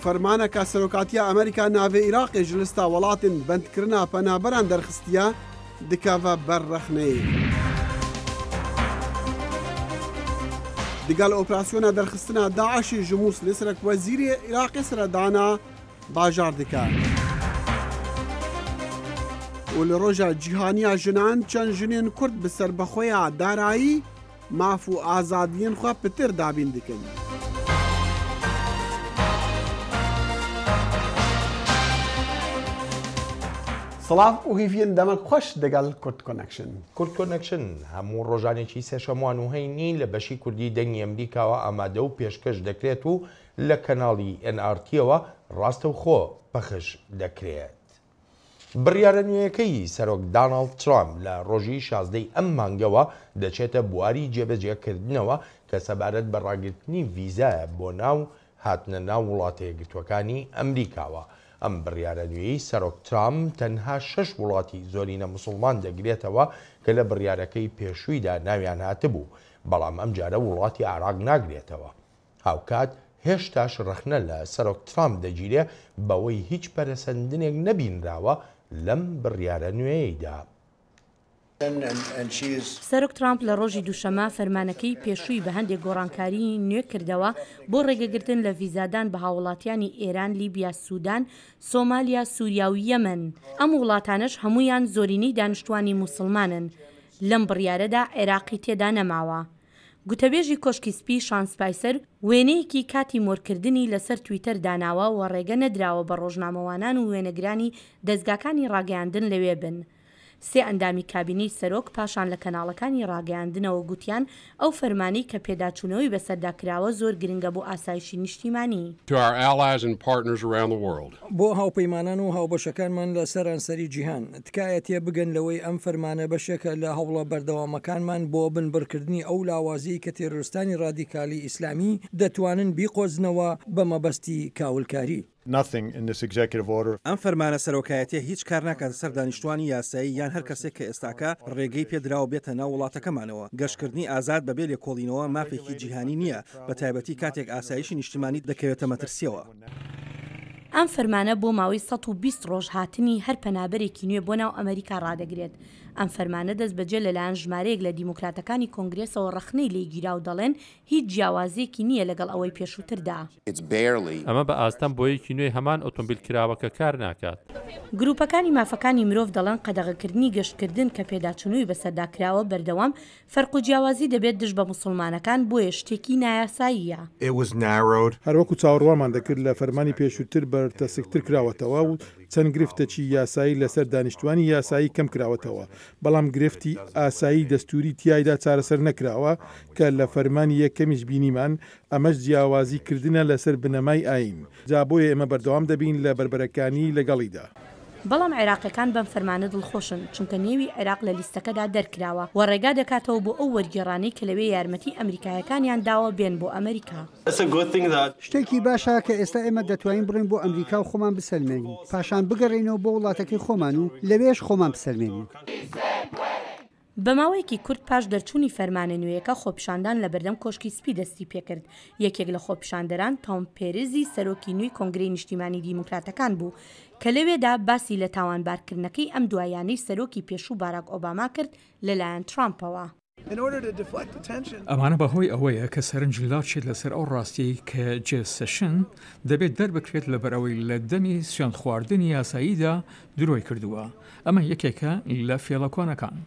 فەرمانەکە سەرۆکاتیە ئەمریکا ناوێ عێراقی ژلستا وڵاتین بەندکردنا پەنابەران دەرخستیە دکەڤە بەررەخنەی. دیگەل ئۆپراسیۆنە دەرخستنا داعشی ji Mosulê serek wezîrê Iraqê seredana bajar dike. û li roja cîhaniya jinan çend jinên Kurd bi serbexweya darayî maf û azadiyên xwe pitir dabîn dikin. سڵاو و هیڤین دەمەک خۆش دەگەڵ کورد کۆنەکشن. کورد کۆنەکشن هەموو ڕۆژانێکی سێشەموان و هەینی لە بەشی کوردی دەنگی ئەمریکاوە ئامادە و پێشکەش دەکرێت و لە کەناڵی NRTەوە ڕاستە و خۆ پەخش دەکرێت. بڕیارە نوێیەکەی سەرۆک داناڵد ترامپ لە ڕۆژی 16 ئەم مانگەوە دەچێتە بواری جێبەجێکردنەوە کە سەبارەت بە ڕاگررتنی ڤیزایە بۆ ناو هاتنە ناو وڵاتە یەکگرتووەکانی ئەمریکاوە. ئەم بڕیارە نوێی سەرۆک ترامپ تەنها 6 وڵاتی زۆرینە موسڵمان دەگرێتەوە کە لە بڕیارەکەی پێشوویدا ناویان هاتبوو، بەڵام ئەم جارە وڵاتی عێراق ناگرێتەوە. هاوکات هێشتاش ڕەخنە لە سەرۆک ترامپ دەگیرێ بەوەی هیچ پەرەسەندنێک نەبینراوە لەم بڕیارە نوێیدا. سەرۆک ترامپ لە ڕۆژی دووشەمە فەرمانەکەی پێشووی بە هەندێک گۆڕانکاری نوێ کردەوە بۆ ڕێگەگرتن لە ڤیزادان بە هاوڵاتیانی ئێران، لیبیا، سوودان، سۆمالیا، سووریا و یەمەن. ئەم وڵاتانش هەمویان زۆرینەی دانیشتوانی موسڵمانن. لەم بڕیارەدا عێراقی تێدا نەماوە. گوتەبێژی کۆشکی سپی شان سپایسەر وێنەیەکی کاتی مۆرکردنی لەسەر تویتەر داناوە و ڕێگە نەدراوە بە ڕۆژنامەوانان و وێنەگرانی دەستگاکانی ڕاگەیاندن لەوێ بن. سێ ئەندامی کابینەی سەرۆک پاشان لە کەناڵەکانی ڕاگەیاندنەوە گوتیان ئەو فەرمانی کە پێداچوونەوەی بەسەرداکراوە زۆر گرنگە بۆ ئاسایشی نیشتیمانی. بۆ هاوپەیمانان و هاوبەشەکانمان لە سەرانسەری جیهان تکایە تێ بگەن لەوەی ئەم فەرمانە بەشێکە لە هەوڵە بەردەوامەکانمان بۆ بنبڕکردنی ئەو لاوازی کە تێرۆریستانی ڕادیکالی ئیسلامی دەتوانن بیقۆزنەوە بە مەبەستی کاولکاری. ئەم فەرمانە سەرۆکایەتیە هیچ کار ناکات سەر دانیشتوانی یاسایی یان هەر کەسێک کە ئێستاکە ڕێگەی پێدراوە بێتە ناو وڵاتەکەمانەوە. گەشتکردنی ئازاد بەبێ لێکۆڵینەوە مافێکی جیهانی نییە، بە تایبەتی کاتێک ئاسایشی نیشتیمانی دەکەوێتە مەترسیەوە. ئەم فەرمانە بۆ ماوەی 120 ڕۆژ هاتنی هەر پەنابەرێکی نوێ بۆ ناو ئەمریکا ڕادەگرێت. ئەم فەرمانە دەست بەجێ لەلایەن ژمارەیەک لە دیموکراتەکانی کۆنگرێسەوە ڕەخنەی لێگیرا و دەڵێن هیچ جیاوازیەکی نییە لەگەڵ ئەوەی پێشووتردا. ئەمە بە ئاستان بۆیەکی نوێی هەمان ئۆتۆمبیل کراوەکە کار ناکات. گروپەکانی مافەکانی مرۆڤ دەڵێن قەدەغەکردنی گەشتکردن کە پێداچوونەوەی بەسەرداکراوە بەردەوام فەرق و جیاوازی دەبێت دژ بە موسڵمانەکان بۆیە شتێکی نایاساییە. هەروەکو چاوەڕوامان دەکرد لە فەرمانی پێشووتر بەرتەسکتر کراوەتەوە و چەند گرفتەکی یاسایی لەسەر دانیشتوانی یاسایی کەم کراوەتەوە، بەڵام گرفتی ئاسایی دەستوری تیایدا چارەسەر نەکراوە کە لە فەرمانی یەکەمیش بینیمان ئەمەش جیاوازیکردنە لەسەر بنەمای ئاین. جا بۆیە ئێمە بەردەوام دەبین لە بربەرەکانی لەگەڵیدا. بەڵام عێراقیەکان بەم فەرمانە دڵخۆشن چونکە نێوی عێراق لە لیستەکەدا دەرکراوە و ڕێگا دەکاتەوە بۆ ئەو وەرگێڕانەی کە لەوێ یارمەتی ئەمریکایەکانیان داوە بێن بۆ ئەمریکا. شتێکی باشە کە ئێستا ئێمە دەتوانین بڕین بۆ ئەمریکا و خۆمان بسەلمێنین، پاشان بگەڕێنەوە بۆ وڵاتەکەی خۆمان و لەوێش خۆمان بسەلمێنین. بە ماوەیەکی کورت پاش دەرچوونی فەرمانە نوێیەکە خۆپیشاندان لە بەردەم کۆشکی سپی دەستی پێکرد. یەکێک لە خۆپیشاندەران تۆم پێرزی سەرۆکی نوێی کۆنگرەی نیشتیمانی دیموکراتەکان بوو کە لەوێدا باسی لە تاوانبارکردنەکەی ئەم دوایانەی سەرۆکی پێشوو باراک ئۆباما کرد لەلایەن ترامپەوە. ئەمانە بەهۆی ئەوەیە کە سەرنج لاچێت لەسەر ئەو ڕاستی کە جێسەشن دەبێت دەربکرێت لەبەرەوەی لە دەمی سوێند خواردنی یاساییدا درۆی کردووە. ئەمە یەکێکە لە فێڵەکۆنەکان.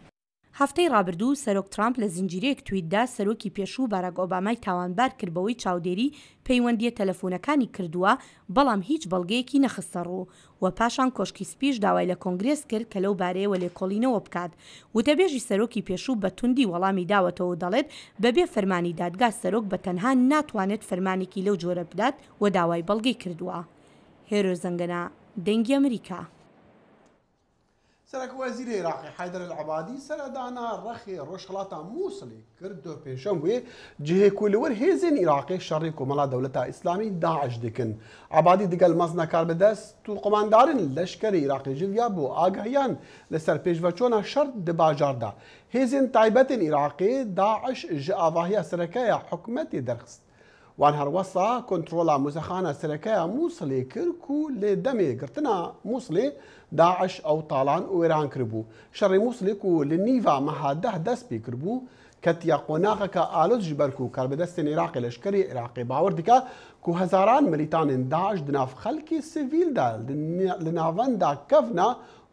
هەفتەی ڕابردوو سەرۆک ترامپ لە زنجیرەیەک تویتدا سەرۆکی پێشوو باراک ئۆبامای تاوانبار کرد بەوەی چاودێری پەیوەندیە تەلەفۆنەکانی کردووە، بەڵام هیچ بەڵگەیەکی نەخستە ڕوو و پاشان کۆشکی سپیش داوای لە کۆنگرێس کرد کە لەو بارەیەوە لێکۆڵینەوە بکات. وتەبێژی سەرۆکی پێشوو بە توندی وەڵامی داوەتەوە دەڵێت بەبێ فەرمانی دادگا سەرۆک بە تەنها ناتوانێت فەرمانێکی لەو جۆرە بدات و داوای بەڵگەی کردووە. هێرۆ زەنگەنە دەنگی ئەمریکا. سەرۆک وەزیری عێراقی حەیدەر العەبادی سەردانا ڕەخی ڕۆژهەڵاتە مووسڵی کردو پێشەنگوێ جهێکو لەوەر هێزن عێراقی شەڕی کۆمەڵا دەوڵەتە ئیسلامی داعش دکن. عەبادی دیگەل مەزنە کار بەدەست و قۆماندارن لەشکری عێراقی ژڤیا بۆ ئاگاهیان لەسەر پێشڤەچۆنە شەڕ di bajarda. Hêzên taybetên Iraqê Daeş ji avahiya serekaya hikûmetê derxist وان هەروەسا کۆنتترۆلا موزەخانە سەرەکەیە مووسڵی کرد و لێ دەمێ گرتنا مووسڵێ داعش ئەو تاڵان وێران کردبوو شەڕی مووسڵێک و لە نیڤا مەهادە دەست پێ کردبوو کەتیا قۆناغەکە ئالۆز ji ber ku کاربدەستên Iraqê leşkerê Iraqê bawer dike ku hezaran milîtanên Daeş di nav xelkê sivîl de li navenda kevna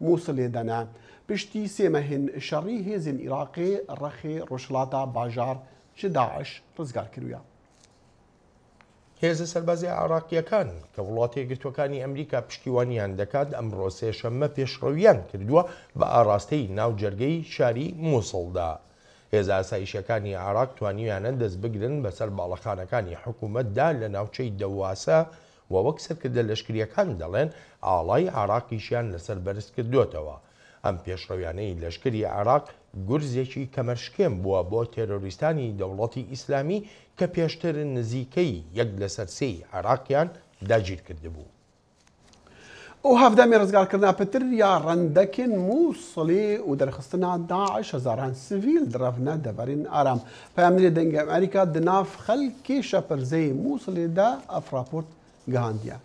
Mosulê de ne. Piştî sê mehên şerî hêzên Iraqê rexê rojhilata bajar ji Daeş rizgar kiriye. هێزە سەربازی عراقیەکان کە وڵاتی یەکگرتووەکانی ئەمریکا پشتیوانیان دەکات ئەمڕۆ سێشەممە پێشڕەویان کردووە بە ئاراستەی ناوجەرگەی شاری مووسڵدا. هێزە ئاسایشەکانی عراق توانیویانە دەست بگرن بەسەر باڵەخانەکانی حکوومەتدا لە ناوچەی دەواسە و وەک سەرکردە لەشکریەکان دەڵێن ئاڵای عراقیشیان لەسەر بەرز کردوتەوە. ئەم پێشڕەویانەی لەشکری عراق گورزێکی کەمەشکێم بووە بۆ تێرۆریستانی دەوڵەتی ئیسلامی کە پێشتر نزیکەی یەک لەسەر سێی عراقیان داگیر کردبوو. ئەو هەفدەمی ڕزگارکردنا پتر یا ڕەندەکن مووسڵی و دەرخستنا داعش هەزاران سڤیل درەڤنە دەبەرین ئارام. پەیامنێ دەنگی ئەمریکا دناف خەلکی شەپەرزەی مووسڵێدا ئەف راپۆرت گەهاندیە.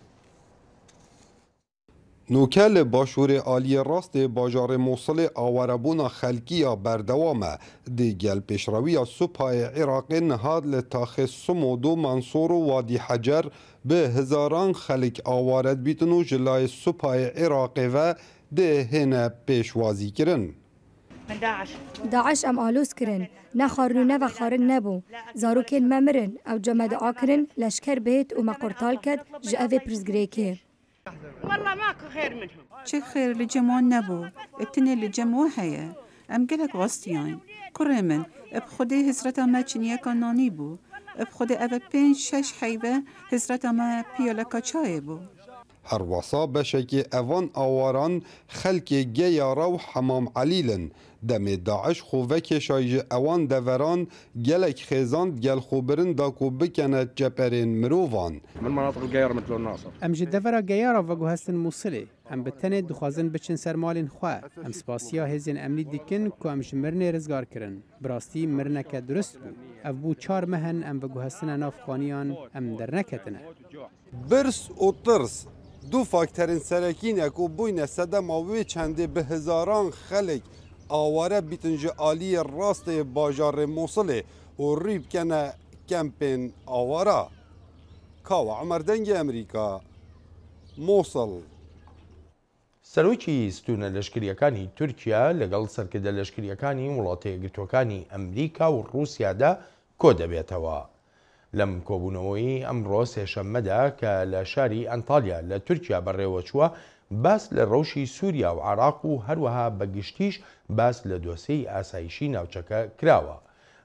نوکە لە باشوورê aliyê rastê bajarê Mosulê awerebûna xelkiya berdewam e di gel pêşrewiya Supayê Iraqê nihad li taxê Sumod û Mansor û Wadî Hecer bi hizaran xelk awaret bîtin û ji layê Supayê Iraqê ve dê hêne pêşwazîkirin. داعش ام آلوز کرن نخارن و خارن نبو زاروکین ممرن او جمع دعا کرن لشکر بهت و مقرطال کد جاوه پرزگریکه والله ماكو خير منهم چه خير لجمون نبو ابتني لجمو هيا ام قلك غستيان كرمن بخدي هزرتا ما چنيا كاناني بو بخدي اوه 5-6 حيوه هزرتا ما بيالكا چاي بو هەروەسا بەشێکی ئەڤان ئاواران خەلکێ گەیارە و حەمام عەلیلن دەمێ داعش خوڤە کێشای ji ئەوان دەڤەران gelek xêzand gelxwebirin da ku bikene ceperên mirovan. Em ji devera geyara veguhestin Mosulê em bi tenê dixwazin biçin ser malên xwe em spasiya hêzên emnî dikin ku em ji mirinê rizgar kirin. Bi rastî mirineke durist bû. Ev bû 4 mehin em veguhestina navxwaniyan em derneketine. Birs û tirs du fakterên serekînek û bûyne sedema wê çendê bi hizaran xelek aware bîtin ji aliyê rastê bajarê Mosulê û rî bikene kempên awara. Kawa Emerdengê Emerîka, Mosul. سەرۆکی ستونە لەشکریەکانی تورکیا لەگەڵ سەرکردە لەشکریەکانی وڵاتە یەکگرتووەکانی ئەمریکا و رووسیادا کۆ دەبێتەوە. لەم کۆبوونەوەی ئەمڕۆ سێشەممەدا کە لە شاری ئەنتالیا لە تورکیا بەڕێوە چووە باس لە ڕەوشی سووریا و عراق و هەروەها بەگشتیش باس لە دۆسەی ئاسایشی ناوچەکە کراوە.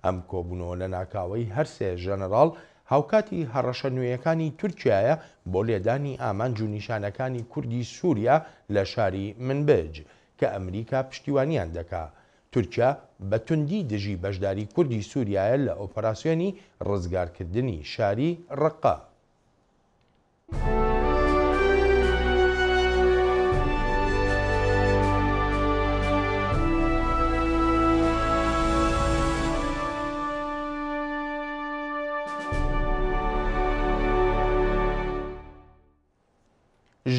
ئەم کۆبوونەوە لە ناکاوەی هەرسێ ژەنەراڵ هاوکاتی هەڕەشە نوێیەکانی تورکیایە بۆ لێدانی ئامانج و نیشانەکانی کوردی سووریا لە شاری منبج کە ئەمریکا پشتیوانیان دەکا. تورکیا بە توندی دژی بەشداری کوردی سووریایە لە ئۆپەراسیۆنی ڕزگارکردنی شاری ڕەقا.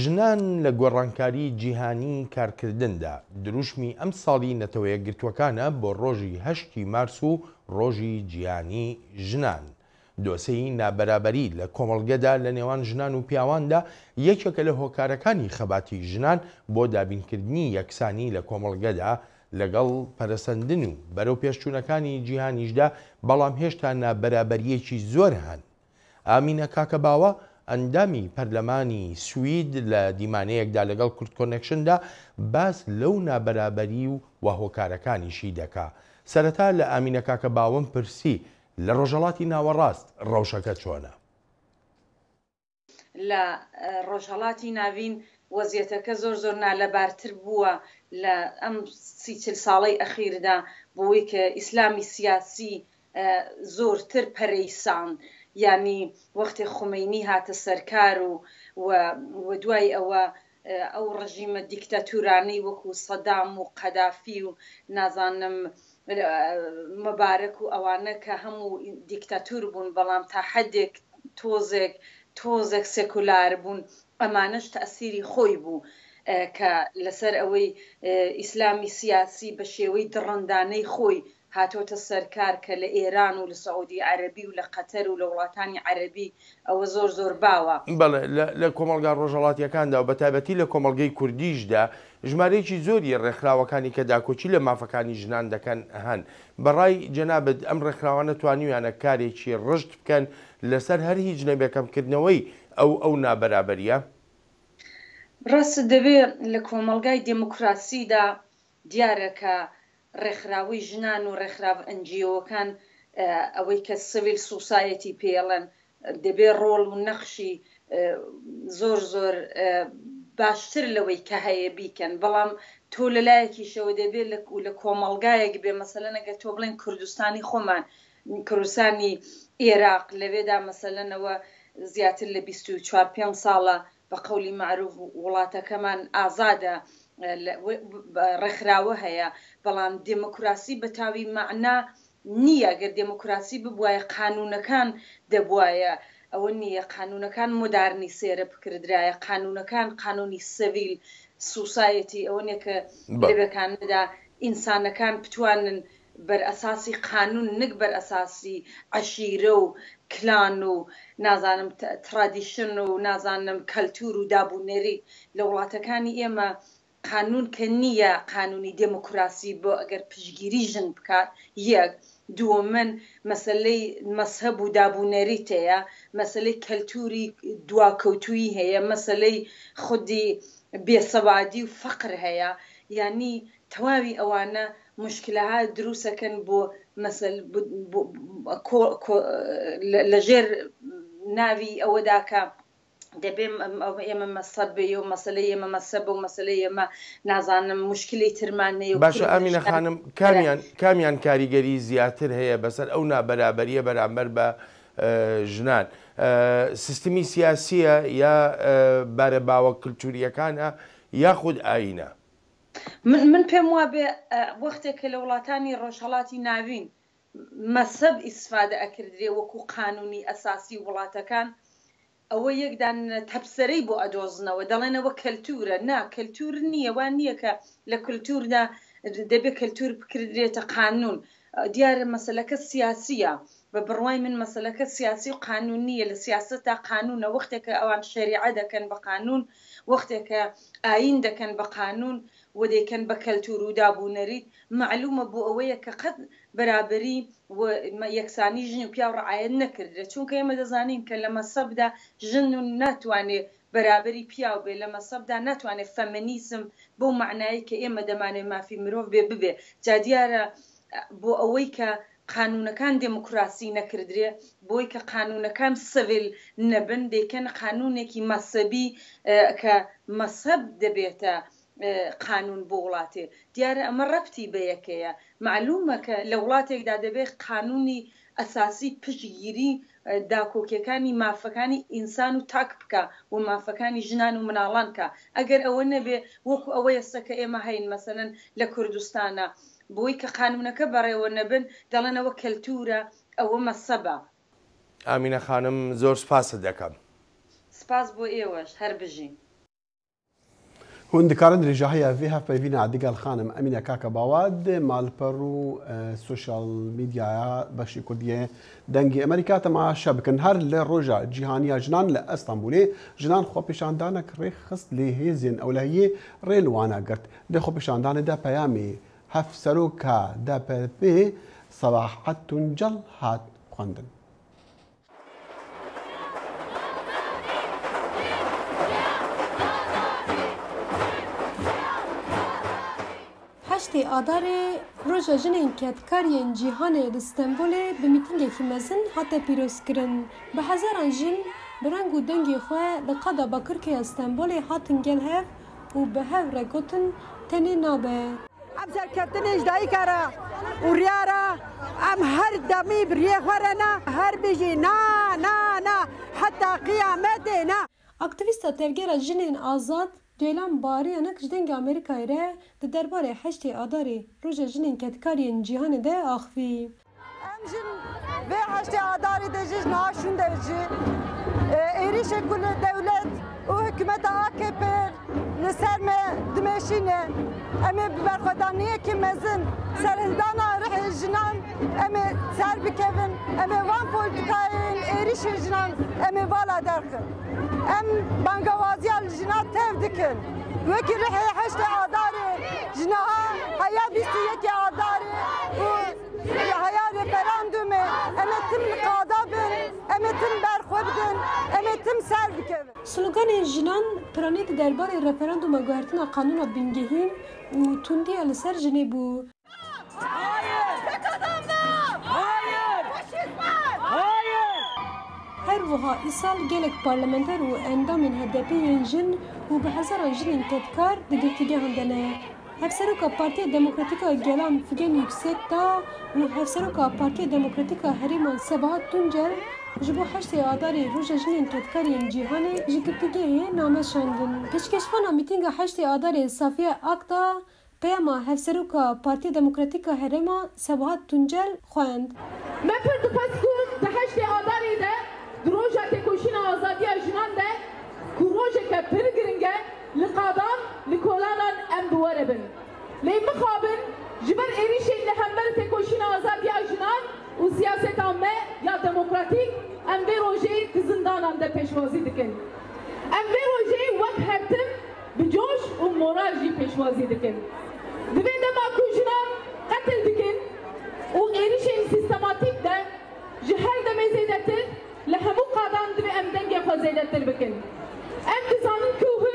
ژنان لە گۆڕانکاری جیهانی کارکردندا دروشمی ئەم ساڵی نەتەوە یەکگرتووەکانە بۆ ڕۆژی 8 مارس و ڕۆژی جیهانی ژنان. دۆسەی نابەرابەری لە کۆمەڵگەدا لە نێوان ژنان و پیاواندا یەکێکە لە هۆکارەکانی خەباتی ژنان بۆ دابینکردنی یەکسانی لە کۆمەڵگەدا لەگەڵ پەرەسەندن و بەرەو پێشچوونەکانی جیهانیشدا بەڵام هێشتا نابەرابەریەکی زۆر هەن. ئامینە کاکەباوە ئەندامی پەرلەمانی سوید لە دیمانەیەکدا لەگەڵ کورد کۆنێکشندا باس لەو نابەرابەری و هۆکارەکانیشی دەکا. سەرەتا لە ئامینە کاکەباوم پرسی لە ڕۆژهەڵاتی ناوەڕاست ڕەوشەکە چۆنە؟ لە ڕۆژهەڵاتی ناوین وەزیەتەکە زۆر نالەبارتر بووە لە ئەم 30 ساڵەی ئەخیردا بۆی کە ئیسلامی سیاسی زۆرتر پەرەیسان. یعنی وەختی خومینی هاتە سەرکار و دوای ئەوە ئەو ڕژیمە دیکتاتورانەی وەکو سەدام و قەدافی و نازانم مەبارەک و ئەوانە کە هەموو دیکتاتور بوون بەڵام تا حەدێک تۆزێک سێکولار بوون ئەمانەش تەسیری خۆی بوو کە لەسەر ئەوەی ئیسلامی سیاسی بە شێوەی دڕندانەی خۆی هاتۆتە سەرکار کە لە ئێران و لە سعودی عەرەبی و لە قەتەر و لە وڵاتانی عەرەبی ئەوە زۆر باوە. بەڵێ لە کۆمەڵگا ڕۆژهەڵاتیەکاندا و بەتایبەتی لە کۆمەڵگەی کوردیشدا ژمارەیەکی زۆری ڕێکخراوەکانی کە داکۆچی لە مافەکانی ژنان دەکەن هەن. بەڕای جەنابەت ئەم ڕێکخراوانە توانیویانە کارێکی ڕشت بکەن لەسەر هەر هیچ نەبێکەمکردنەوەی ئەو نابەرابەریە؟ ڕاست دەبێت لە کۆمەڵگای دموکراسیدا دیارە کە ڕێکخراوی ژنان و ڕێکخراو ئەنجیۆکان ئەوەی کە سیڤیل سوسایەتی پێڵەن دەبێت ڕۆڵ و نەخشی زۆر باشتر لەوەی کە هەیە بیکەن، بەڵام تۆ لەلایەکیشەوە دەبێت لە کۆمەڵگایەک بێ مەسەلەن ئەگەر تۆ بڵێن کوردستانی خۆمان کوردستانی عێراق لەوێدا مەسەلەنەوە زیاتر لە 24-5 ساڵە بە قەولی معروف وڵاتەکەمان ئازادە ڕێکخراوە هەیە، بەڵام دموکراسی بە تاوی مەعنا نییە. گەر دموکراسی ببوایە قانونەکان دەبوایە، ئەوە نییە. قانونەکان مۆدارنی سێرە بکردرایە، قانونەکان قانونی سیڤیل سوسایەتی ئەوە نیە کە لەبەکاندا ئینسانەکان بتوانن بەر ئەساسی قانون نەک بەر ئەساسی عەشیرە و کلان و نازانم ترادیشن و نازانم کەلتور و دابوونەری لە وڵاتەکانی ئێمە قانون کە نییە قانونی دموکراسی بۆ ئەگەر پشگیری ژن بکات. یەک دووەمەن مەسەلەی مەسهەب و دابوونەریت هەیە، مەسەلەی کەلتوری دواکەوتووی هەیە، مەسەلەی خودی بێسەوادی و فەقر هەیە. یعنی تەواوی ئەوانە مشکلەها دروستەکەن بۆ لەژێر ناوی ئەوەدا کە دەبێ ئێمە مەسەبێ و مەسەلەی ئێمە مەسەبە و مەسەلەی ئێمە نازانم مشکلی ترمانەیە. باشە ئامینە خانم، کامیان کاریگەری زیاتر هەیە بەسەر ئەو نابەرابەریە بەرامبەر بە ژنان؟ سیستمی سیاسیە یا بارە باوە کلتوریەکانە یاخود ئاینە؟ من پێم وابێ وەختێکە لە وڵاتانی ڕۆژهەڵاتی ناوین مەسەب ئیسفادە ئەکردرێ وەکو قانونی ئەساسی وڵاتەکان، ئەوە یەکدان تەبسەرەی بۆ ئەدۆزنەوە دەڵێنەوە کەلتورە. نا کەلتور نییە، وان نییە کە لە کەلتوردا دەبێت کەلتور بکردرێتە قانون. دیارە مەسەلەکە سیاسیە، بە بڕوای من مەسەلەکە سیاسی و قانون نییە. لە سیاسەتدا قانونە، وەختێکە ئەوان شەریعە دەکەن بە قانون، وەختێکە ئاین دەکەن بە قانون و دەیکەن بە کەلتور و دابوونەریت. معلومە بۆ ئەوەیە کە قەت بەرابەری یەکسانی ژن و پیا و ڕعایەت نەکردرێت، چونکە ئێمە دەزانین کە لە مەسەبدا ژن و ناتوانێت بەرابەری پیا و بێ، لە مەسەبدا ناتوانێت فەمەنیسم بۆ معنایی کە ئێمە دەمانێت مافی مرۆڤ ببێ. جا دیارە بۆ ئەوەی کە قانونەکان دموکراسی نەکردرێ، بۆی کە قانونەکان سیڤیل نەبن، دەیکەن قانونێکی مەسەبی کە مەسەب دەبێتە قانون بۆ وڵاتێ. دیارە ئەمە ڕەبتی بە یەکەیە. معلومە کە لە وڵاتێکدا دەبێت قانونی ئەساسی پشتگیری داکۆکیەکانی مافەکانی ئینسان و تاک بکە و مافەکانی ژنان و مناڵان کە. ئەگەر ئەوە نەبێ وەکو ئەوە ئێستاکە ئێمە هەین مەسەلەن لە کوردستانە، بۆی کە قانونەکە بەڕێوە نەبن دەڵێنەوە کەلتورە، ئەوە مەسەبە. ئامینە خانم، زۆر سپاست دەکەم. سپاس بۆ ئێوەش، هەر بژین. هوندکارن درێژاهەیە vê hevpeyvîna digal xanim Emîne Kaka Bawad malper û sosyal medyaya beşî Kurdiyê dengê Amerîka tema şebikin her li roja cîhaniya jinan li Estenbolê jinan xwepêşandanek rêxist lê hêzên ewlehiyê rê li wan girt. Di xwepêşandanê de peyamê hevseroka DPP Sabahat Tuncel hat xwendin. Adarê roja jinên ketkariyên cîhanê li Stenbolê bi mîtingekî mezin hate pîrozkirin. Bi hezaran jin bi reng û dengê xwe li qeda Bakirkeya Stenbolê hatin gelhev û bi hev re gotin tenê nabe. Em serkeftinê ji dayîka re û riya re em her demî bi riyê xwe re ne her bijî na heta qiyametê ne. Aktivîsta tevgera jinên azad Ceylan Bariyanek ji dengê Amerîkayê re di derbarê 8 Adarê roja jinên ketkariyên cîhanê de axivî. Em ve haşte adari de jin naşun derci erişe kul devlet o hükümet AKP لسرمه دمشینه امی برخدانیه که مزن سرهدانا رح جنان امی سر بکن امی وان پولیتیکای ایریش جنان امی والا درکن ام بانگوازی الجنات تف دکن وکی رح حشت آداری جناها هیا بیستی یکی آداری و هیا رفراندومه امی تم قادابن امی تم برخوردن امی تم سر بکن سلوگان جنان پرانیت دربار رفراندوم گوهرتنا قانون بینگهین و توندی لسر جنی بو هر وها ایسال گلک پارلمانتر و اندام HDP جن و به هزاران جن تدکار دگرتیگه هندنه هفسروکا پارتی دموکراتیکا گلان فیگن yüksek دا و هفسروکا پارتی دموکراتیکا هریمان سبات تونجل جبو حشت آداری روژا جنین تدکارین جیهانه جگرتیگه نامه شاندن پیشکشوانا میتینگ حشت آداری صافیه اکتا پیاما هفسروکا پارتی دموکراتیکا هریما سبات تونجل خواند مپر دو پس کن ده حشت آداری ده دروژا تکوشین آزادی جنان ده کروژا که پرگرنگه لقادان لکولانان ام دواره بن لی مخابن جبر ایریشین لهمبر تکوشین آزادی جنان و سیاست عامه یا دموکراتیک ام به روژه زندانان ده پیشوازی دکن ام به روژه وقت هرتم بجوش و مورال جی پیشوازی دکن دوی ده ماکو جنان قتل دکن و ایریشین سیستماتیک ده جهر دمه زیدتر لهمو قادان دوی ام دنگه فازیدتر بکن ام دزانن کوه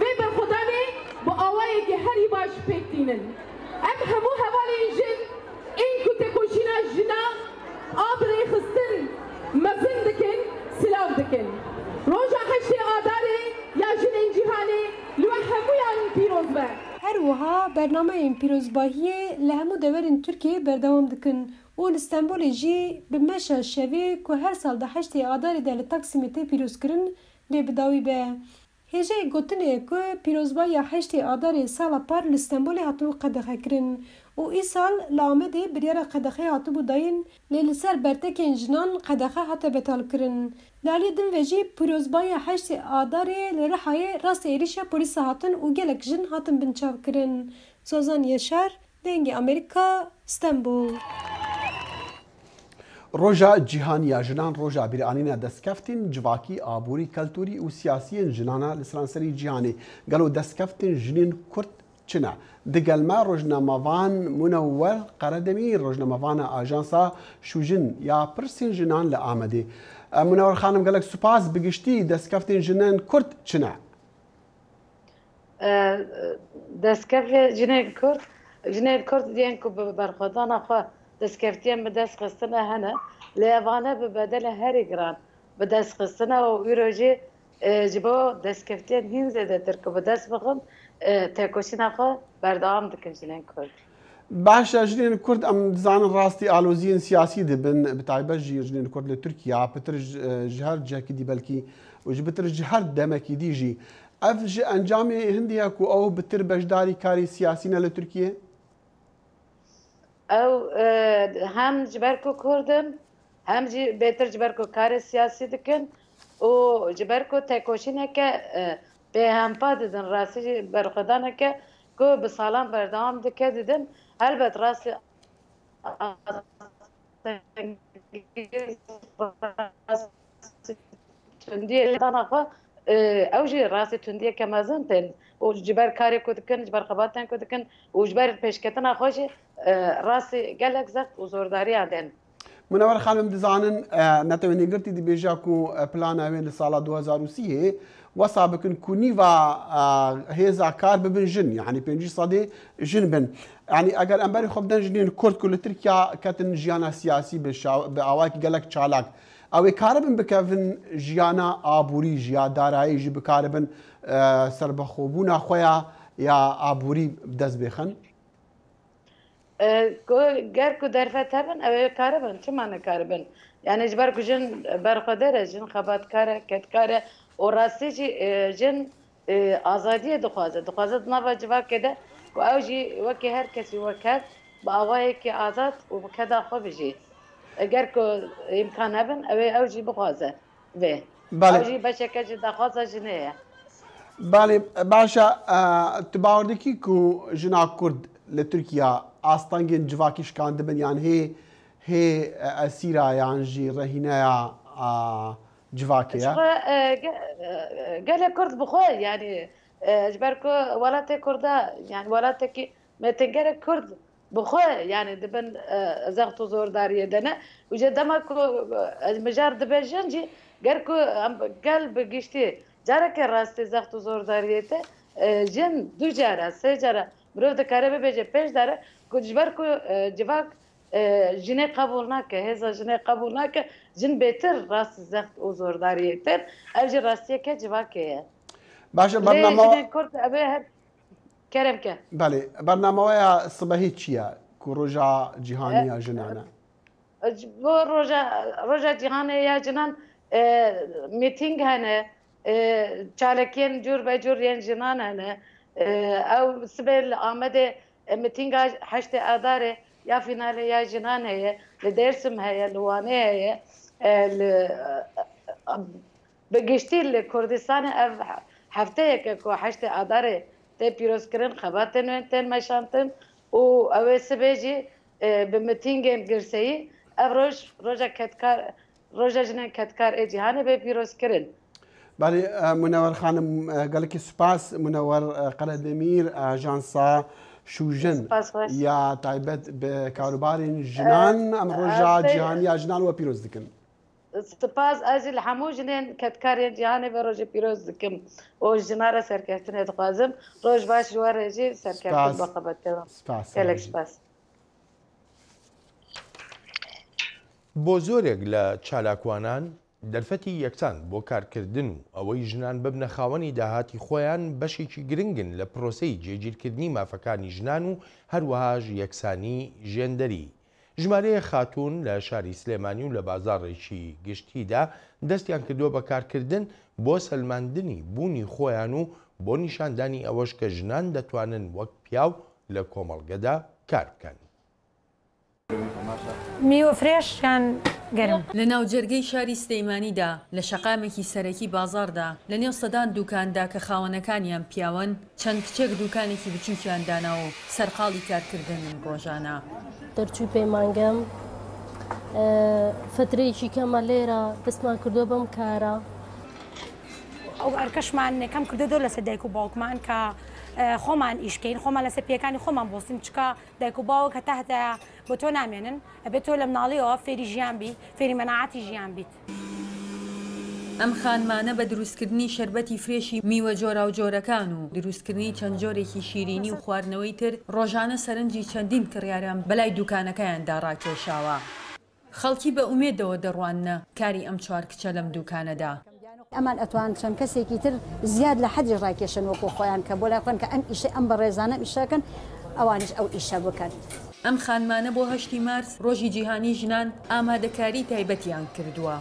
و برخودانه با آوائه که هری باش پیکتینن ام همو حوالی جن این کته کوشینا جنا آبری خستن مزن دکن سلاو دکن روژا خشت آداره یا جن انجیحانه لو همو یعنی پیروز به هر وها برنامه پیروزباهی لهمو دورین ترکیه بردوام دکن و استانبول جی به مشا شوی که هر سال ده حشت آداری ده لتاکسیمیته پیروز کرن لی بداوی به هجه گوتنه که پیروزبایی حشت آداری سالا پار لستانبول هاتو قدخه کرن و ای سال لامده بریار قدخه هاتو بوداین لیل سر برتکین جنان قدخه هاتو بتال کرن لالی دن وجی پیروزبایی حشت آداری لرحای راست ایریش پولیس هاتن و گلک جن هاتن بنچاو کرن سوزان یشار دنگ امریکا استانبول روژا جیهانیا جنان روژا بیرانینا دەستکەفتین جواکی ئابووری کەلتوری و سیاسیین ژنانە لە سەرانسەری جیهانی گەلو دەستکەفتین ژنین کورد چنە دگەلمە ڕۆژنامەوان منەوەر قەرەدەمی ڕۆژنامەوانە ئاژانسا شوژن یا پرسین ژنان لە ئامەدێ منەوەر خانم گەلک سوپاس بگشتی دەستکەفتین ژنان کورد چنە دەستکەفت ژنێک کورد دیان کو بەرخۆدانە خۆ دەستکەفتیان بەدەست خستنە هەنە لە ئەوانە بە بەدەلە هەری گران بەدەست خستنە و ویرۆژێ ji bo destkeftiyên hîn zêdetir ku bi dest bixin têkoşîna xwe berdewam dikin jinên Kurd. Baş jinên Kurd em dizanin rastî aloziyên siyasî dibin bi taybet jî jinên Kurd li Tirkiye pitir ji her cihekî dî belkî û ji bitir ji her demekî dî jî ev ji encamê hindiye ku ew bitir beşdarî karî siyasî ne li Tirkiye? Ew hem ji ber ku Kurdin hem jî bêtir ji ber ku karê siyasî dikin û ji ber ku têkoşîneke pêhempa didin rastî jî berxwedaneke ku bi salan berdewam dike didin helbet rastî tundiyê dana xwe ew jî rastî tundiyeke mezin tên û ji ber karê ku dikin ji ber xebatên ku dikin û ji ber pêşketina xwe jî rastî gelek zeft û zordariyan tên. Munewwer xanim dizanin netewênîgirtî dibêje ku plana wê li sala 2030 wesa bikin ku nîva hêza kar bibin jin yanî pêncî sedê jin bin. Yani eger em berî xwe bidin jinên Kurd ku li Tirkiya ketin jiyana siyasî bi awayekî gelek çalak ew ê karibin bikevin jiyana aborî jiya darayî jî bikaribin serbexwebûna xwe ya aborî bi dest bêxin? ger ku derfet hebin ew ê karibin çima nekaribin yani ji ber ku jin berxwedar e jin xebatkar e ketkar e û rastî jî jin azadiyê dixwaze di nava civakê de ku ew jî wekî her kesî wek hev bi awayekî azad û bi keda xwe bijî گەرکۆ ئیمکان هەبن ئەوێ ئەوژی بخوازە vê ئەوژی بەشێکە ji daxwaza jinê ye. Balê başa tu bawer dikî ku jina Kurd li Tirkiya astangên civakî şikandibin yan hê esîra yan jî rehîneya civakê ye? Gelek Kurd bixwe yanî ji ber ku welatê Kurda yani welatekî metingerek Kurd bixwe yanî dibin zext û zordariyê de ne û ji dema ku mijar dibêjin jî ger ku gel bi giştî careke rastî zext û zordariyê te jin du cara sê cara mirov dikare bibêje pêş dere ku ji ber ku civak jinê qebûl nake hêza jinê qebûl nake jin bêtir rastî zext û zordariyê tir ev jî rastiyeke civakê ye. Başa jinê Kurd ev hep keremke. Belê bernameya sibehî çi ye ku roja cîhaniya jinan e? Bo roja cîhanê ya jinan mîting hene çalekên cûr be cûr yên jinan hene ew sibê li Amedê mîtinga heştê Adarê ya finalê ya jinan heye li Dêrsim heye li Wanê heye bi giştî li Kurdistanê ev hefteyeke ku heştê Adarê tê pîrozkirin xebatên wê tên meşantin û ew ê sibê jî bi mîtingên girseyî ev roja ketkar roja jinên ketkar ê cîhanê bê pîrozkirin. Belê Munewwer xanim gelekî spas Munewwer Qeredemîr ajansa şûjin ya taybet bi karûbarên jinan em roja cîhaniya jinan we pîroz dikin. Spas ez li hemû jinên ketkarên cîhanê ve rojê pîroz dikim û jina re serkeftinê dixwazim roj baş ji we re jî serkeftin bixebetkevim. Gelek spas. بۆ زۆرێک لە چالاکوانان دەرفەتی یەکسان بۆ کارکردن و ئەوەی ژنان ببنە خاوەنی داهاتی خۆیان بەشێکی گرنگن لە پرۆسەی جێگیرکردنی مافەکانی ژنان و هەروەهاش یەکسانی ژێندەری. ژمارەیە خاتوون لە شاری سلێمانی و لە بازاڕێکی گشتیدا دەستیان کردووە بە کارکردن بۆ سەلماندنی بوونی خۆیان و بۆ نیشاندانی ئەوەش کە ژنان دەتوانن وەک پیاو لە کۆمەڵگەدا کار بکەن. میوە فرێشیان گەرم لە ناو جەرگەی شاری سلەیمانیدا لە شەقامێکی سەرەکی بازاڕدا لە نێو سەدان دوکاندا کە خاوەنەکانیان پیاوەن چەند کچێک دوکانێکی بچووکیان داناوە و سەرقاڵی کارکردنن ڕۆژانە. دەرچوو پەیمانگەم فترەیەکی کەمە لێرە دەستمان کردووە بەم کارە. ئەو ئەرکەشمان کەم کردو لەسەر دایک و باوکمان کە خۆمان ئیشکەین خۆمان لەسەر پێەکانی خۆمان بۆستین چکە دایک و باوک هەتا هەتەیە بۆ تۆ نامێنن ئەبێت تۆ لە مناڵیەوە فێری ژیان بی فێری مەناعەتی ژیان بیت. ئەم خانمانە بە دروستکردنی شەربەتی فرێشی میوە جۆرا و جۆرەکان و دروستکردنی چەند جۆرێکی شیرینی و خواردنەوەی تر ڕۆژانە سەرنجی چەندین کڕیاریان بەلای دوکانەکەیاندا ڕاکێشاوە. خەڵکی بە ئومێدەوە دەڕوانە کاری ئەم چوار کچە لەم دوکانەدا. ئەمان ئەتوان چەند کەسێکی تر زیاد لە حەجی ڕاکێشن وەکو خۆیان کە بۆ لاکەن کە ئەم ئیشە ئەم بە ڕێزانە ئیشەکەن ئەوانش ئەو ئیشە بکەن. ئەم خانمانە بۆ 8 مارس ڕۆژی جیهانی ژنان ئامادەکاری تایبەتیان کردووە.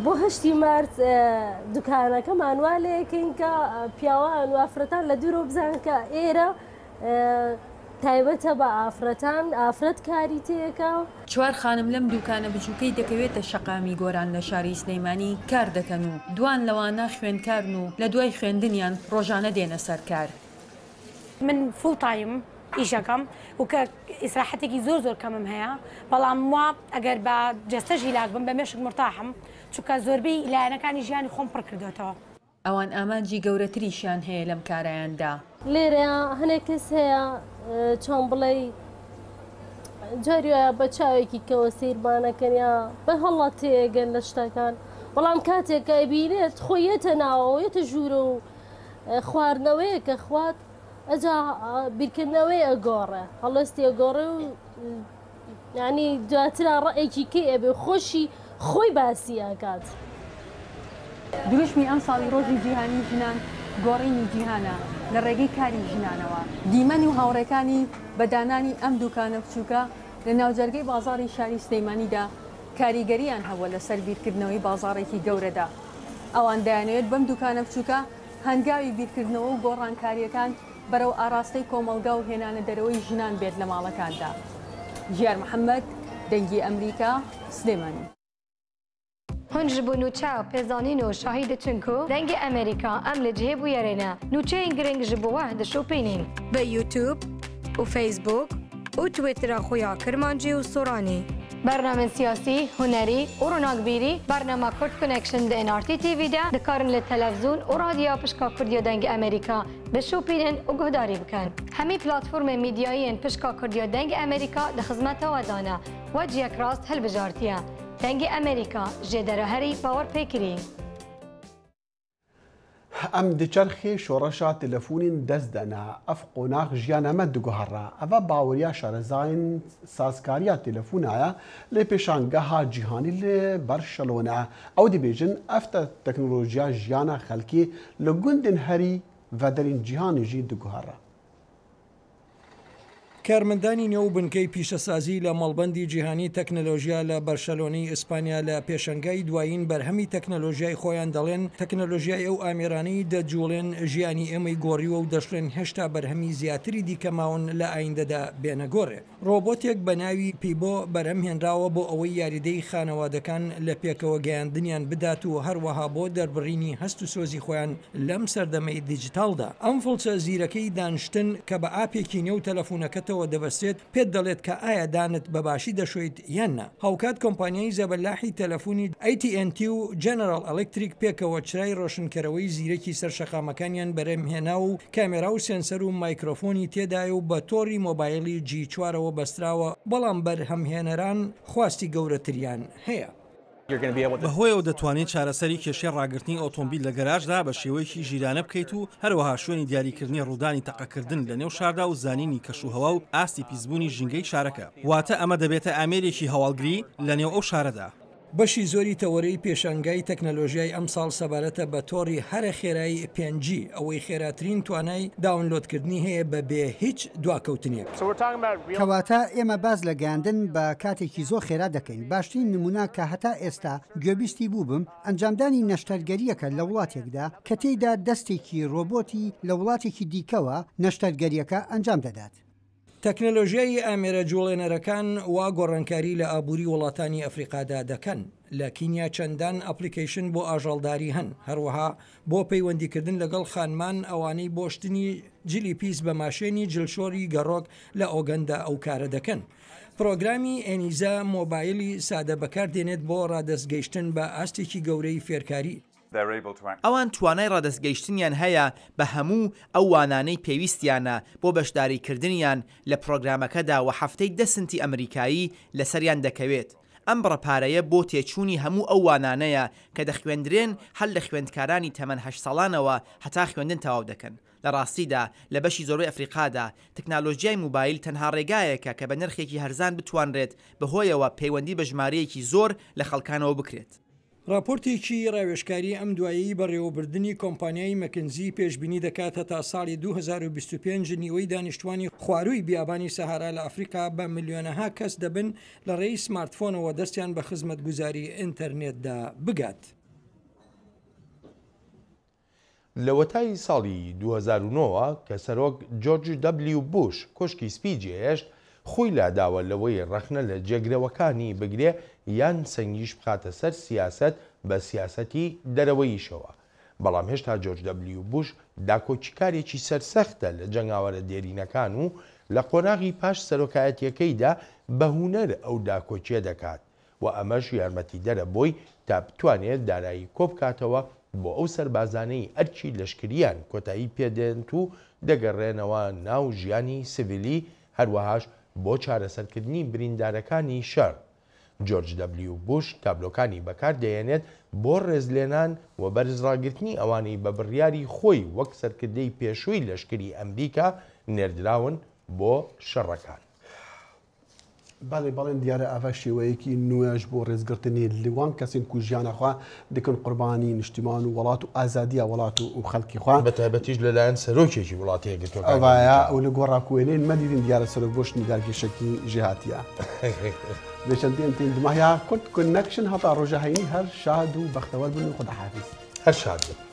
بۆ 8 مارس دوکانەکەمان وا لەیەکەین کە پیاوان و ئافرەتان لە دوورۆ بزان کە ئێرە تایبەتە بە ئافرەتان ئافرەت کاری تێکە. چوار خانم لەم دوکانە بچووکەی دەکەوێتە شەقامی گۆران لە شاری سلەیمانی کار دەکەن و دوان لەوانە خوێندکارن و لە دوای خوێندنیان ڕۆژانە دێنە سەرکار. من فول تایم ئیشەکەم و کە ئیسراحەتێکی زۆر کەمم هەیە بەڵام وا ئەگەر بە جەستەژی لاک بم بە مێشک مرتاحم چونکە زۆربەی لایەنەکانی ژیانی خۆم پڕ کردوێتەوە. ئەوان ئامانجی گەورەتریشیان هەیە لەم کارایاندا. لێرە هەنێک کەس هەیە چۆن بڵێ جاریە بە چاوێکی کەوە سیربانەکەن یا بە هەڵات تێگەن لە شتەکان بەڵام کاتێک کە ئەبینێت خۆیەتە ناوەوەیەتە ژوورە و خواردنەوەیە کە خوات ئەجا بیرکردنەوەی ئەگۆڕێ هەڵستی ئەگۆڕێ و یعنی دواترا ڕێکی کەی ئەبێ خۆشی خۆی باسی ئاکات. دروشمی ئەم ساڵی ڕۆژی جیهانی ژنان گۆڕینی جیهانە لە ڕێگەی کاری ژنانەوە. دیمەنی و هاوڕێکانی بەدانانی ئەم دوکانە بچووکە لە ناوجەرگەی بازاڕی شاری سلەیمانیدا کاریگەریان هەوە لەسەر بیرکردنەوەی بازاڕێکی گەورەدا. ئەوان دەیانەوێت بەم دوکانە بچووکە هەنگاوی بیرکردنەوە و گۆڕانکاریەکان بەرەو ئاراستەی کۆمەڵگا و هێنانە دەرەوەی ژنان بێت لە ماڵەکاندا. ژیار محەممەد دەنگی ئەمریکا سلێمانی. هون جبو نوچه پیزانین و شاهید تونکو دنگ امریکا ام لجهه بویرینه نوچه این گرنگ جبو وحد شوپینین به یوتیوب و فیسبوک و تویتر خویا کرمانجی و سورانی برنامه سیاسی، هنری و روناکبیری برنامه کرد کنکشن ده NRT TV ده دکارن لتلفزیون و رادیو پشکا کردیا دنگ امریکا به شوپینن و گهداری بکن همی پلاتفورم میدیایی پشکا کردیا دنگ امریکا ده خدمت و دانه و جیک راست هل بجارتیه دنگ امریکا جدره هری باور پیکری ام دچرخی شورشا تلفونین دست دنا اف قناق جیانا مد گوهرا اوا باوریا شارزاین سازکاریا تلفونایا لپیشانگاها جهانی لبرشلونه او دی بیجن افتا تکنولوژیا جیانا خلکی لگوندن هری و درین جهانی جی دگوهرا کارمەندانی نێو بنکەی پیشەسازی لە مەڵبەندی جیهانی تەکنەلۆژیا لە بەرشەلۆنەی ئیسپانیا لە پێشەنگای دوایین بەرهەمی تەکنەلۆژیای خۆیان دەڵێن تەکنەلۆژیای ئەو ئامێرانەی دەجوڵێن ژیانی ئێمەی گۆڕیوە و دەشڵێن هێشتا بەرهەمی زیاتری دیکەماون لە ئایندەدا بێنەگۆڕێ. ڕۆبۆتێک بە ناوی پیبۆ بەرەم هێنراوە بۆ ئەوەی یاریدەی خانەوادەکان لە پێکەوە گەیاندنیان بدات و هەروەها بۆ دەربڕینی هەست و سۆزی خۆیان لەم سەردەمەی دیجیتالدا. ئەم فڵچە زیرەکەی دانیشتن کە بە ئاپێکی نێو تەلەفۆنەکەت دەبەستێت پێت دەڵێت کە ئایا دانت بەباشی دەشۆیت یاننا. هاوکات کۆمپانیای زەبەلاحی تەلەفۆنی AT&T و جەنەرال ئەلکتریک پێکەوە چرای ڕۆشنکەرەوەی زیرەکی سەرشەقامەکانیان بەرەمهێنا و کامێرا و سێنسەر و مایکرۆفۆنی تێدایە و بە تۆڕی مۆبایلی G4ەوە بەستراوە بەڵام بەرهەمهێنەران خواستی گەورەتریان هەیە. بەهۆیەوە دەتوانێت چارەسەری کێشەی ڕاگررتنی ئۆتۆمبیل لە گەراژدا بە شێوەیەکی ژیرانە بکەیت و هەروەها شوێنی دیاریکردنی ڕوودانی تەقەکردن لە نێو شاردا و زانینی کەشوهەوا و ئاستی پیسبوونی ژینگەی شارەکە واتە ئەمە دەبێتە ئامێرێکی هەواڵگری لە نێو ئەو شارەدا. بەشی زۆری تەوەرەی پێشانگای تەکنەلۆژیای ئەم ساڵ سەبارەتە بە تۆڕی هەرە خێرایی 5G ئەوەی خێراترین توانای داونلۆدکردنی هەیە بەبێ هیچ دواکەوتنێک. کەواتە ئێمە باز لە گەاندن بە کاتێکی زۆر خێرا دەکەین. باشترین نمونە کە هەتا ئێستا گوێبیستی بوو بم ئەنجامدانی نەشتەرگەریەکە لە وڵاتێکدا کە تێیدا دەستێکی ڕۆبۆتی لە وڵاتێکی دیکەوە نەشتەرگەریەکە ئەنجام دەدات. تەکنەلۆژیای ئامێرە جوڵێنەرەکان وا گۆڕانکاری لە ئابووری وڵاتانی ئەفریقادا دەکەن. لە کینیا چەندان ئەپلیکیشن بۆ ئاژەڵداری هەن هەروەها بۆ پەیوەندیکردن لەگەڵ خانمان ئەوانەی بۆشتنی جلی پیس بە ماشێنی جلشۆری گەڕۆک لە ئۆگەندا ئەو کارە دەکەن. پرۆگرامی ئێنیزا مۆبایلی سادە بەکاردێنێت بۆ ڕادەستگەیشتن بە ئاستێکی گەورەی فێرکاری. ئەوان توانای ڕادەستگەیشتنیان هەیە بە هەموو ئەو وانانەی پێویستیانە بۆ بەشداریکردنیان لە پرۆگرامەکەدا و هەفتەی 10 سنتی ئەمریکایی لەسەریان دەکەوێت. ئەم بڕەپارەیە بۆ تێچوونی هەموو ئەو وانانەیە کە دەخوێندرێن هەل لە خوێندکارانی تەمەن 8 ساڵانەوە هەتا خوێندن تەواو دەکەن. لە ڕاستیدا لە بەشی زۆربەی ئەفریقادا تەکنالۆژیای موبایل تەنها ڕێگایەکە کە بە نرخێکی هەرزان بتوانرێت بەهۆیەوە پەیوەندی بە ژمارەیەکی زۆر لە خەڵکانەوە بکرێت. راپۆرتێکی ڕاوێژکاری ئەم دوایی بەڕێوەبردننی کۆمپانیای مەکنزی پێشبینی دەکاتە تا ساڵی 2025 نیوەی دانیشتوانی خواروی بیابانی سەهارا لە ئەفریقا بە ملیۆنەها کەس دەبن لە ڕێی سمارتفۆنەوە دەستیان بە خزمەتگوزاری ئینتەرنێتدا بگات. لە وەتای ساڵی 2009 کە سەرۆک جۆرج دەبلیو بوش کۆشکی سپی جێهێشت خۆی لاداوە لەوەی ڕەخنە لە جێگرەوەکانی بگرێ یان سەنگیش بخاتە سەر سیاست بە سیاسەتی دەرەوەیشەوە. بەڵام هێشتا جۆرج دەبلیو بوش داکۆچیکارێکی سەرسەختە لە جەنگاوەرە دێرینەکان و لە قۆناغی پاش سەرۆکایەتیەکەیدا بە هونەر ئەو داکۆچیە دەکات و ئەمەش یارمەتی دەرە بۆی تا بتوانێت دارایی کۆبکاتەوە بۆ ئەو سەربازانەی ئەرکی لەشکریان کۆتایی پێدێنت و دەگەڕێنەوە ناو ژیانی سڤیلی هەروەهاش بۆ چارەسەرکردنی بریندارەکانی شەڕ. جۆرج دەبلیو بوش تابلۆکانی بەکاردەهێنێت بۆ ڕێزلێنان و بەرزڕاگرتنی ئەوانەی بە بڕیاری خۆی وەک سەرکردەی پێشووی لەشکری ئەمریکا نێردراون بۆ شەڕەکان. بەڵێن دیارە ئەڤە شێوەیەکی نوێژ بۆ ڕێزگرتنی لیوان کەسین کو ژیانەخوا دکن قوربانی نیشتیمان و وڵات و ئازادیە وڵات و خەڵکی خوا بەتایبەتیش لەلایەن سەرۆکێکی وڵاتەیەگرتووە ئەو لە گۆڕاکوێنین مەدیدین دیارە سەرۆک بۆ نیگارکێشێکی ژێهاتیە بێچەندین تین دماهیا کورد کنەکشن هەتا ڕۆژەهینی هەر شاد و بەختەوەر بن و خودەحافیز هەر شاد بن.